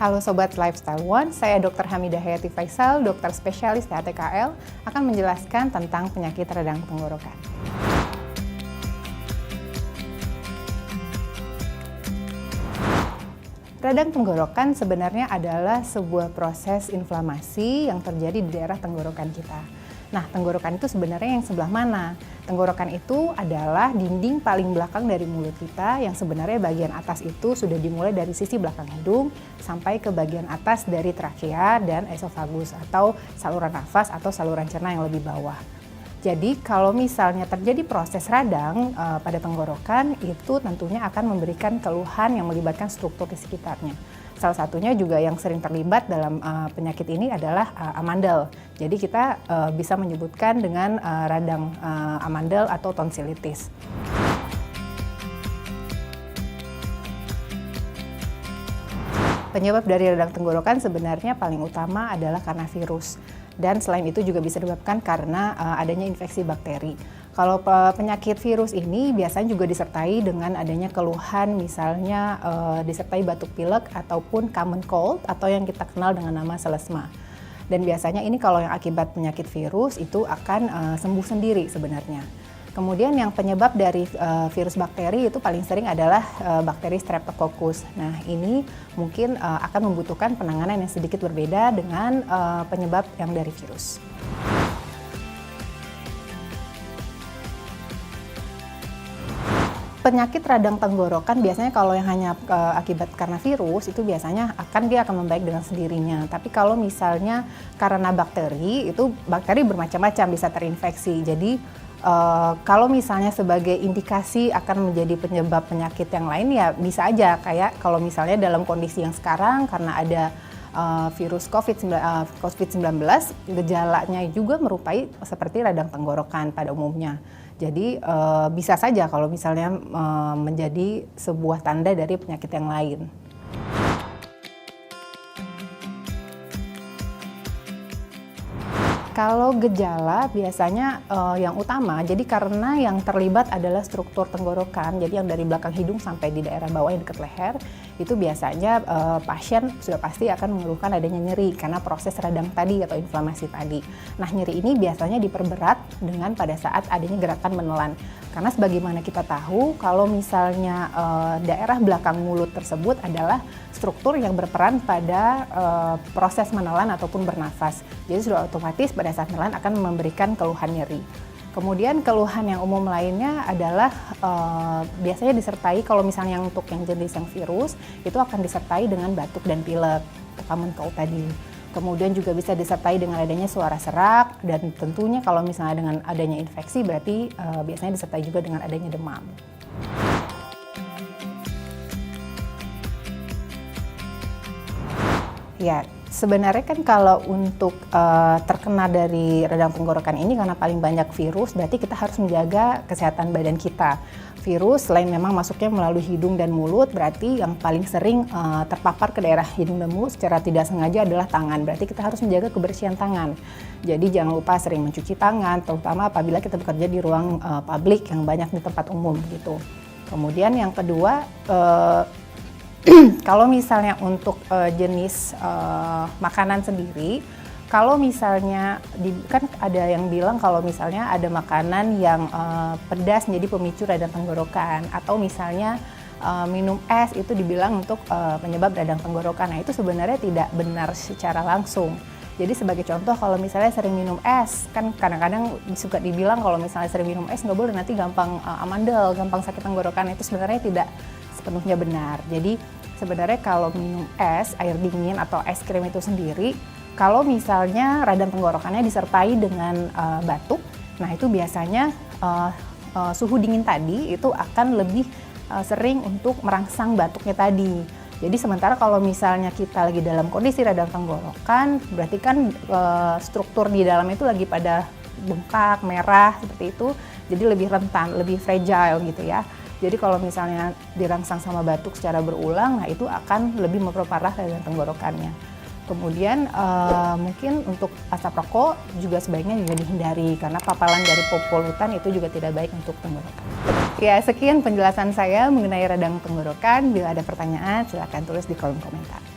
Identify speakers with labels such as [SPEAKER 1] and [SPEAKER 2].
[SPEAKER 1] Halo Sobat Lifestyle One, saya Dr. Hamidah Hayati Faisal, dokter spesialis THT-KL, akan menjelaskan tentang penyakit radang tenggorokan. Radang tenggorokan sebenarnya adalah sebuah proses inflamasi yang terjadi di daerah tenggorokan kita. Nah, tenggorokan itu sebenarnya yang sebelah mana? Tenggorokan itu adalah dinding paling belakang dari mulut kita yang sebenarnya bagian atas itu sudah dimulai dari sisi belakang hidung sampai ke bagian atas dari trakea dan esofagus atau saluran nafas atau saluran cerna yang lebih bawah. Jadi kalau misalnya terjadi proses radang pada tenggorokan itu tentunya akan memberikan keluhan yang melibatkan struktur di sekitarnya. Salah satunya juga yang sering terlibat dalam penyakit ini adalah amandel. Jadi kita bisa menyebutkan dengan radang amandel atau tonsilitis. Penyebab dari radang tenggorokan sebenarnya paling utama adalah karena virus. Dan selain itu juga bisa disebabkan karena adanya infeksi bakteri. Kalau penyakit virus ini biasanya juga disertai dengan adanya keluhan, misalnya disertai batuk pilek ataupun common cold atau yang kita kenal dengan nama selesma. Dan biasanya ini kalau yang akibat penyakit virus itu akan sembuh sendiri sebenarnya. Kemudian yang penyebab dari virus bakteri itu paling sering adalah bakteri Streptococcus. Nah, ini mungkin akan membutuhkan penanganan yang sedikit berbeda dengan penyebab yang dari virus. Penyakit radang tenggorokan biasanya kalau yang hanya akibat karena virus itu biasanya dia akan membaik dengan sendirinya. Tapi kalau misalnya karena bakteri, itu bakteri bermacam-macam bisa terinfeksi. Jadi kalau misalnya sebagai indikasi akan menjadi penyebab penyakit yang lain ya bisa aja, kayak kalau misalnya dalam kondisi yang sekarang karena ada virus COVID-19, gejalanya juga merupai seperti radang tenggorokan pada umumnya. Jadi bisa saja kalau misalnya menjadi sebuah tanda dari penyakit yang lain. Kalau gejala biasanya yang utama, jadi karena yang terlibat adalah struktur tenggorokan, jadi yang dari belakang hidung sampai di daerah bawah yang dekat leher, itu biasanya pasien sudah pasti akan mengeluhkan adanya nyeri karena proses radang tadi atau inflamasi tadi. Nah, nyeri ini biasanya diperberat dengan pada saat adanya gerakan menelan. Karena sebagaimana kita tahu, kalau misalnya daerah belakang mulut tersebut adalah struktur yang berperan pada proses menelan ataupun bernafas. Jadi sudah otomatis pada saat menelan akan memberikan keluhan nyeri. Kemudian keluhan yang umum lainnya adalah biasanya disertai kalau misalnya untuk yang jenis yang virus itu akan disertai dengan batuk dan pilek, common cold tadi. Kemudian juga bisa disertai dengan adanya suara serak dan tentunya kalau misalnya dengan adanya infeksi berarti biasanya disertai juga dengan adanya demam. Ya, sebenarnya kan kalau untuk terkena dari radang tenggorokan ini karena paling banyak virus, berarti kita harus menjaga kesehatan badan kita. Virus selain memang masuknya melalui hidung dan mulut, berarti yang paling sering terpapar ke daerah hidung dan mulut secara tidak sengaja adalah tangan. Berarti kita harus menjaga kebersihan tangan. Jadi jangan lupa sering mencuci tangan, terutama apabila kita bekerja di ruang publik yang banyak di tempat umum gitu. Kemudian yang kedua, kalau misalnya untuk jenis makanan sendiri, kalau misalnya kan ada yang bilang kalau misalnya ada makanan yang pedas jadi pemicu radang tenggorokan, atau misalnya minum es itu dibilang untuk penyebab radang tenggorokan. Nah, itu sebenarnya tidak benar secara langsung. Jadi sebagai contoh kalau misalnya sering minum es, kan kadang-kadang suka dibilang kalau misalnya sering minum es nggak boleh, nanti gampang amandel, gampang sakit tenggorokan. Itu sebenarnya tidak sepenuhnya benar. Jadi sebenarnya kalau minum es, air dingin atau es krim itu sendiri, kalau misalnya radang tenggorokannya disertai dengan batuk, nah itu biasanya suhu dingin tadi itu akan lebih sering untuk merangsang batuknya tadi. Jadi sementara kalau misalnya kita lagi dalam kondisi radang tenggorokan, berarti kan struktur di dalam itu lagi pada bengkak, merah seperti itu, jadi lebih rentan, lebih fragile gitu ya. Jadi kalau misalnya dirangsang sama batuk secara berulang, nah itu akan lebih memperparah radang tenggorokannya. Kemudian mungkin untuk asap rokok juga sebaiknya juga dihindari karena paparan dari polutan itu juga tidak baik untuk tenggorokan. Ya, sekian penjelasan saya mengenai radang tenggorokan. Bila ada pertanyaan silakan tulis di kolom komentar.